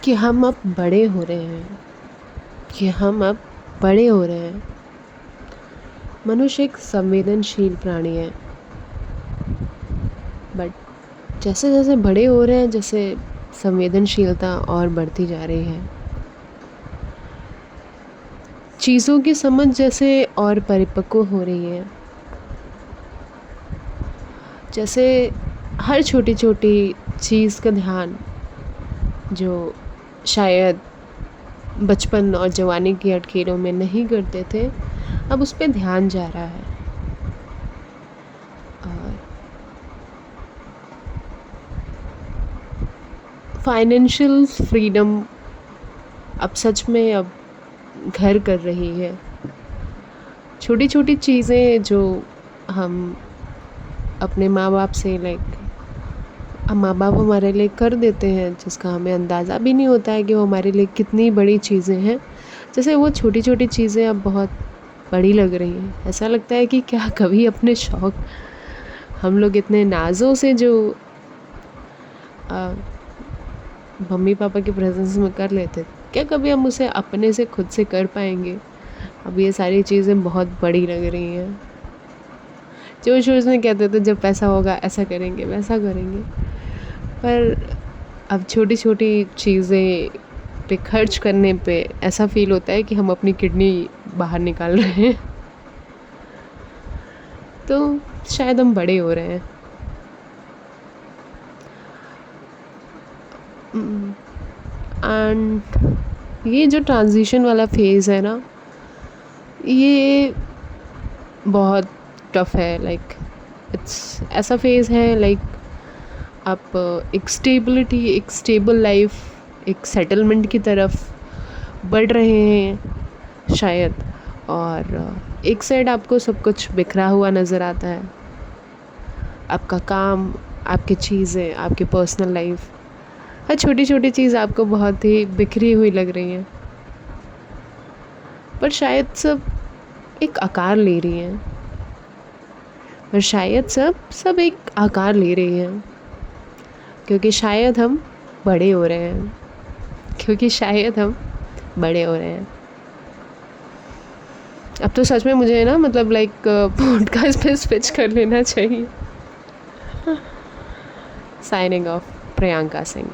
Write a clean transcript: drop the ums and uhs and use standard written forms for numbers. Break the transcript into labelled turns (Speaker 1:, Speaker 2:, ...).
Speaker 1: कि हम अब बड़े हो रहे हैं, कि हम अब बड़े हो रहे हैं। मनुष्य एक संवेदनशील प्राणी है, बट जैसे जैसे बड़े हो रहे हैं, जैसे संवेदनशीलता और बढ़ती जा रही है, चीज़ों की समझ जैसे और परिपक्व हो रही है, जैसे हर छोटी छोटी चीज़ का ध्यान जो शायद बचपन और जवानी की अटखेलों में नहीं करते थे, अब उस पे ध्यान जा रहा है। और फाइनेंशियल फ्रीडम अब सच में अब घर कर रही है। छोटी छोटी चीज़ें जो हम अपने माँ बाप से माँ बाप हमारे लिए कर देते हैं, जिसका हमें अंदाज़ा भी नहीं होता है कि वो हमारे लिए कितनी बड़ी चीज़ें हैं, जैसे वो छोटी छोटी चीज़ें अब बहुत बड़ी लग रही हैं। ऐसा लगता है कि क्या कभी अपने शौक़ हम लोग इतने नाज़ों से जो मम्मी पापा के प्रेजेंस में कर लेते, क्या कभी हम उसे अपने से खुद से कर पाएंगे? अब ये सारी चीज़ें बहुत बड़ी लग रही हैं। जो शुरू में कहते थे जब पैसा होगा ऐसा करेंगे वैसा करेंगे, पर अब छोटी छोटी चीज़ें पे खर्च करने पे ऐसा फील होता है कि हम अपनी किडनी बाहर निकाल रहे हैं। तो शायद हम बड़े हो रहे हैं। एंड ये जो ट्रांजिशन वाला फेज़ है ना, ये बहुत टफ है। इट्स ऐसा फेज़ है आप एक स्टेबिलिटी, एक स्टेबल लाइफ, एक सेटलमेंट की तरफ बढ़ रहे हैं शायद, और एक साइड आपको सब कुछ बिखरा हुआ नज़र आता है। आपका काम, आपकी चीज़ें, आपकी पर्सनल लाइफ, हर छोटी छोटी चीज़ आपको बहुत ही बिखरी हुई लग रही है, पर शायद सब एक आकार ले रही हैं। पर शायद सब एक आकार ले रही हैं, क्योंकि शायद हम बड़े हो रहे हैं, क्योंकि शायद हम बड़े हो रहे हैं। अब तो सच में मुझे ना पॉडकास्ट पे स्विच कर लेना चाहिए। Signing off, Priyanka Singh.